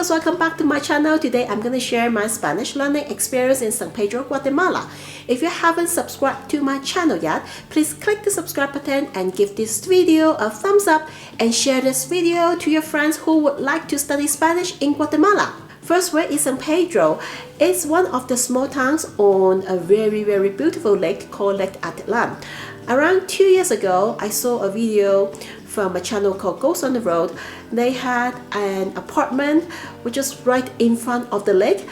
viewers, welcome back to my channel. Today I'm going to share my Spanish learning experience in San Pedro, Guatemala. If you haven't subscribed to my channel yet, please click the subscribe button and give this video a thumbs up and share this video to your friends who would like to study Spanish in Guatemala. First, where is San Pedro? It's one of the small towns on a very beautiful lake called Lake Atitlan. Around 2 years ago, I saw a video from a channel called Ghosts on the Road. They had an apartment which is right in front of the lake.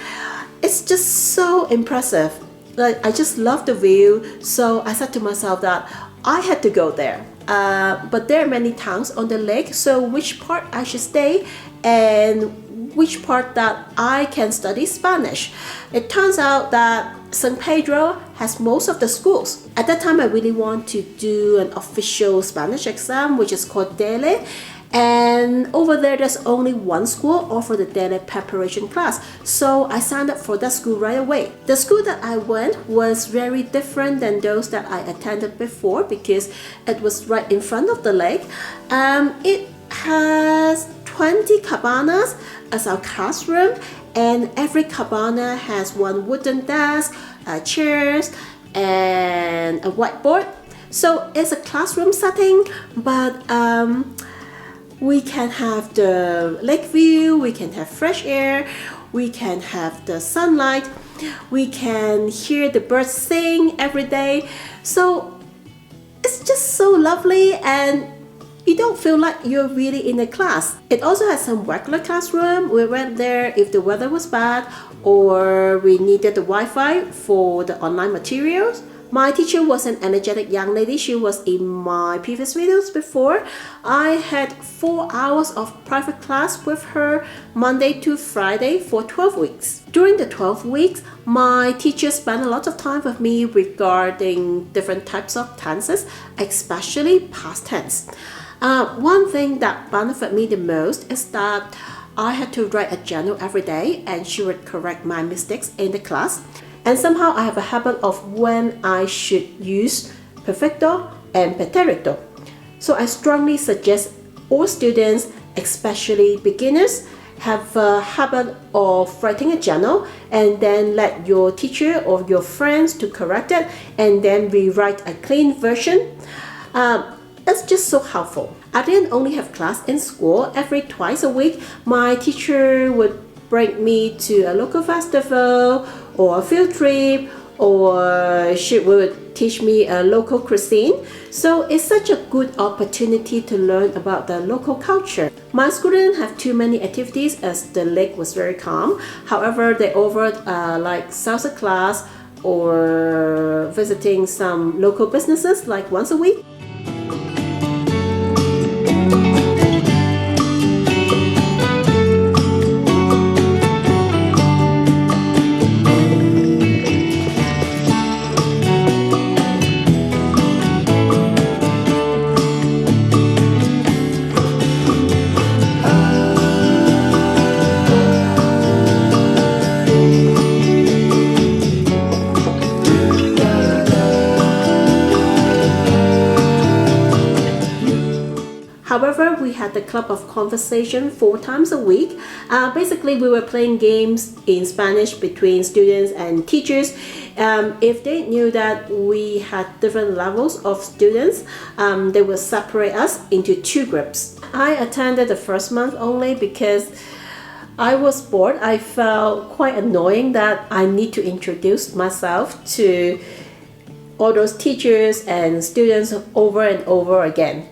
It's just so impressive. Like, I just love the view, so I said to myself that I had to go there. But there are many towns on the lake, so which part I should stay and which part that I can study Spanish. It turns out that San Pedro has most of the schools. At that time, I really want to do an official Spanish exam, which is called DELE. And over there, there's only one school offer the DELE preparation class. So I signed up for that school right away. The school that I went was very different than those that I attended before because it was right in front of the lake. It has 20 cabanas as our classroom, and every cabana has one wooden desk, chairs, and a whiteboard. So it's a classroom setting, but we can have the lake view, we can have fresh air, we can have the sunlight, we can hear the birds sing every day. So it's just so lovely, and you don't feel like you're really in a class. It also has some regular classroom. We went there if the weather was bad or we needed the Wi-Fi for the online materials. My teacher was an energetic young lady. She was in my previous videos before. I had 4 hours of private class with her Monday to Friday for 12 weeks. During the 12 weeks, my teacher spent a lot of time with me regarding different types of tenses, especially past tense. One thing that benefited me the most is that I had to write a journal every day and she would correct my mistakes in the class. And somehow I have a habit of when I should use perfecto and pretérito. So I strongly suggest all students, especially beginners, have a habit of writing a journal and then let your teacher or your friends to correct it and then rewrite a clean version. It's just so helpful. I didn't only have class in school. Every twice a week, my teacher would bring me to a local festival or a field trip, or she would teach me a local cuisine. So it's such a good opportunity to learn about the local culture. My school didn't have too many activities as the lake was very calm. However, they offered like salsa class or visiting some local businesses like once a week. However, we had the club of conversation 4 times a week. Basically, we were playing games in Spanish between students and teachers. If they knew that we had different levels of students, they would separate us into 2 groups. I attended the first month only because I was bored. I felt quite annoying that I need to introduce myself to all those teachers and students over and over again.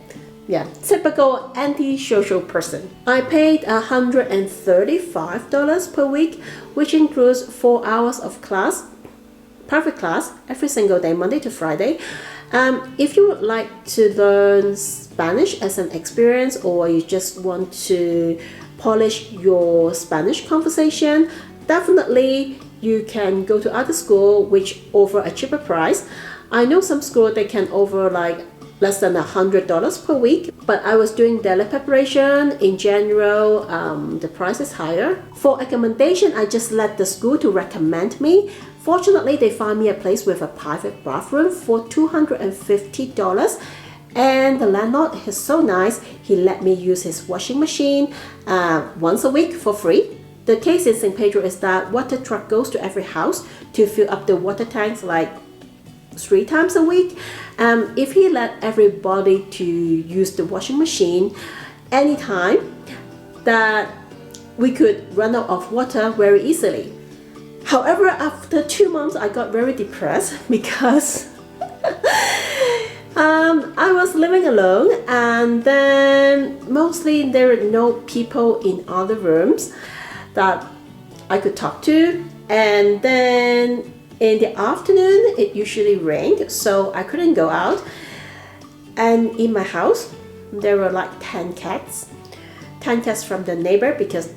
Yeah, typical anti-social person. I paid $135 per week, which includes 4 hours of class, private class, every single day, Monday to Friday. If you would like to learn Spanish as an experience, or you just want to polish your Spanish conversation, definitely you can go to other school which offer a cheaper price. I know some school they can offer like less than $100 per week, but I was doing DELE preparation. In general, the price is higher. For accommodation, I just let the school to recommend me. Fortunately, they found me a place with a private bathroom for $250, and the landlord is so nice, he let me use his washing machine once a week for free. The case in San Pedro is that water truck goes to every house to fill up the water tanks like 3 times a week. If he let everybody to use the washing machine anytime, that we could run out of water very easily. However, after 2 months, I got very depressed because I was living alone, and then mostly there were no people in other rooms that I could talk to, and then in the afternoon it usually rained, so I couldn't go out. And in my house there were like 10 cats from the neighbor, because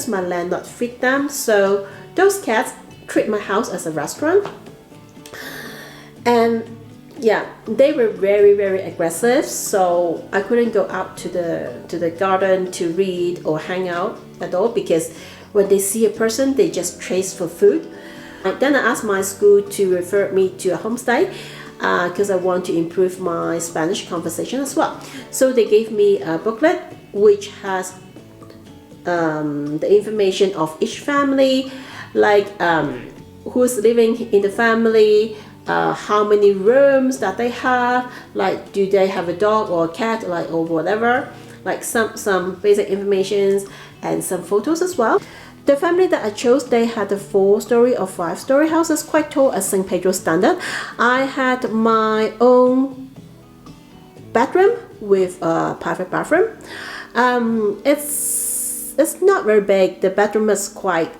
my landlord feed them, so those cats treat my house as a restaurant. And yeah, they were very aggressive, so I couldn't go out to the garden to read or hang out at all, because when they see a person they just chase for food. Then I asked my school to refer me to a homestay because I want to improve my Spanish conversation as well. So they gave me a booklet which has the information of each family, like who's living in the family, how many rooms that they have, like do they have a dog or a cat, like, or whatever, like some basic information and some photos as well. The family that I chose, they had a 4-story or 5-story houses, quite tall as San Pedro standard. I had my own bedroom with a private bathroom. It's not very big. The bedroom is quite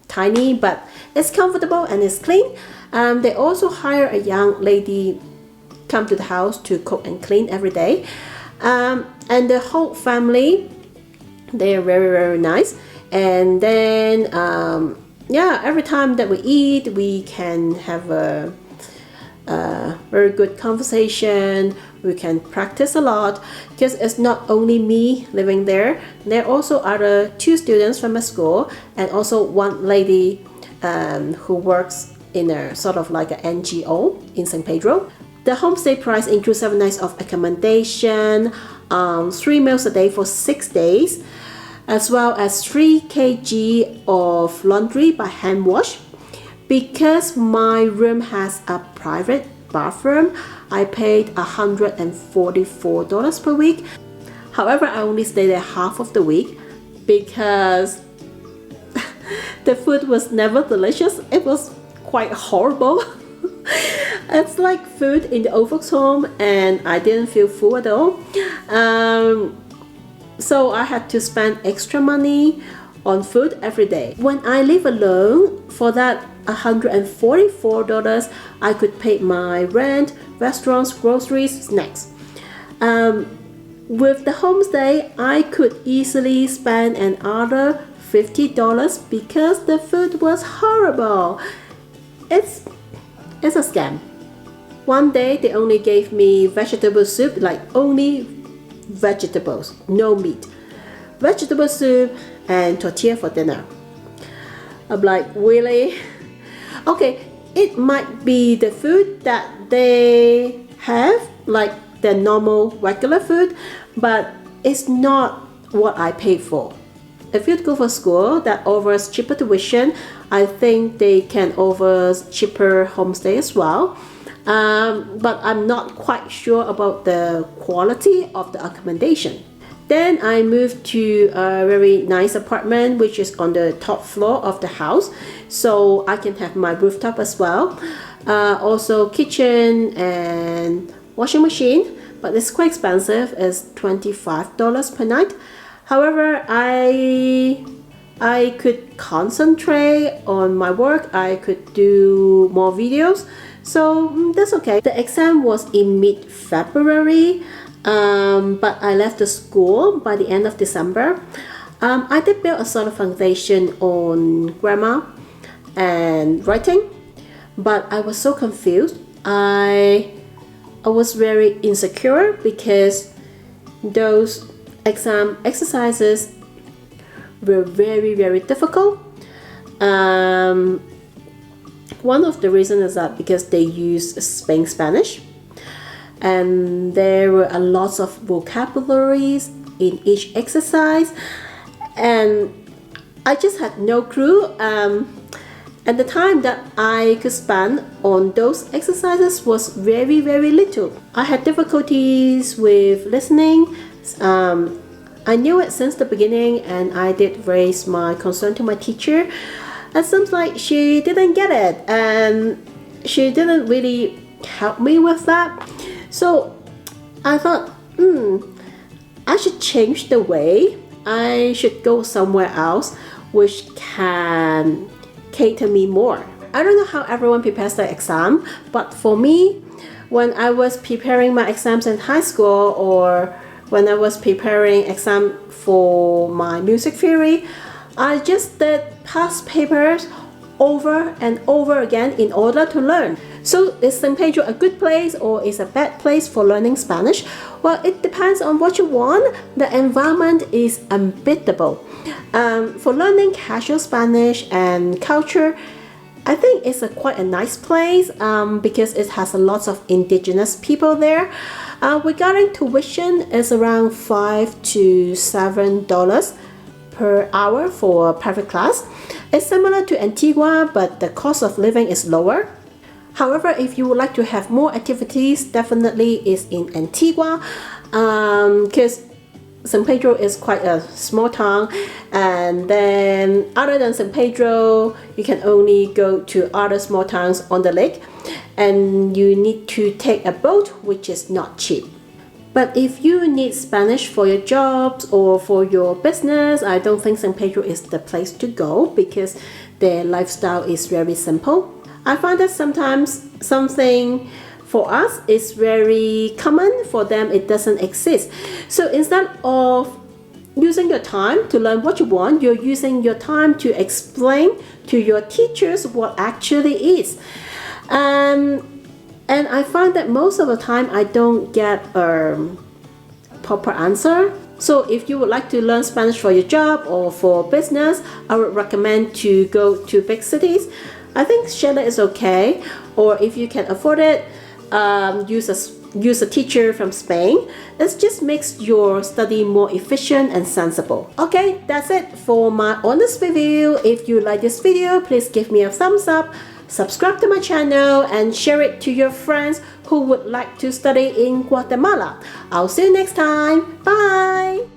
tiny, but it's comfortable and it's clean. They also hire a young lady come to the house to cook and clean every day. And the whole family, they are very nice. And then yeah, every time that we eat, we can have a very good conversation. We can practice a lot, because it's not only me living there. There are also other 2 students from my school, and also one lady who works in a sort of like an NGO in San Pedro. The homestay price includes 7 nights of accommodation, 3 meals a day for 6 days, as well as 3 kg of laundry by hand wash. Because my room has a private bathroom, I paid $144 per week. However, I only stayed there half of the week because the food was never delicious. It was quite horrible. It's like food in the old folks home, and I didn't feel full at all. So I had to spend extra money on food every day. When I live alone, for that $144, I could pay my rent, restaurants, groceries, snacks. With the homestay, I could easily spend another $50 because the food was horrible. It's a scam. One day they only gave me vegetable soup, like only vegetables, no meat. Vegetable soup and tortilla for dinner. I'm like, really? Okay, it might be the food that they have, like the normal regular food, but it's not what I paid for. If you go for school that offers cheaper tuition, I think they can offer cheaper homestay as well. But I'm not quite sure about the quality of the accommodation. Then I moved to a very nice apartment which is on the top floor of the house, so I can have my rooftop as well. Also kitchen and washing machine, but it's quite expensive. It's $25 per night. However, I could concentrate on my work. I could do more videos, so that's okay. The exam was in mid-February, but I left the school by the end of December. I did build a sort of foundation on grammar and writing, but I was so confused. I was very insecure because those exam exercises were very difficult. One of the reasons is that because they use Spanish, and there were a lot of vocabularies in each exercise, and I just had no clue. And the time that I could spend on those exercises was very, very little. I had difficulties with listening. I knew it since the beginning, and I did raise my concern to my teacher. It seems like she didn't get it, and she didn't really help me with that. So I thought, I should change the way. I should go somewhere else which can cater me more. I don't know how everyone prepares their exam, but for me, when I was preparing my exams in high school, or when I was preparing exam for my music theory, I just did past papers over and over again in order to learn. So is San Pedro a good place or is a bad place for learning Spanish? Well, it depends on what you want. The environment is unbeatable. For learning casual Spanish and culture, I think it's quite a nice place because it has a lot of indigenous people there. Regarding tuition, is around $5 to $7 per hour for a private class. It's similar to Antigua, but the cost of living is lower. However, if you would like to have more activities, definitely is in Antigua, because San Pedro is quite a small town, and then other than San Pedro, you can only go to other small towns on the lake, and you need to take a boat, which is not cheap. But if you need Spanish for your jobs or for your business, I don't think San Pedro is the place to go because their lifestyle is very simple. I find that sometimes something for us is very common, for them it doesn't exist. So instead of using your time to learn what you want, you're using your time to explain to your teachers what actually is. And I find that most of the time I don't get a proper answer. So if you would like to learn Spanish for your job or for business, I would recommend to go to big cities. I think Shella is okay, or if you can afford it, use a teacher from Spain. It just makes your study more efficient and sensible. Okay, that's it for my honest review. If you like this video, please give me a thumbs up, subscribe to my channel, and share it to your friends who would like to study in Guatemala. I'll see you next time. Bye!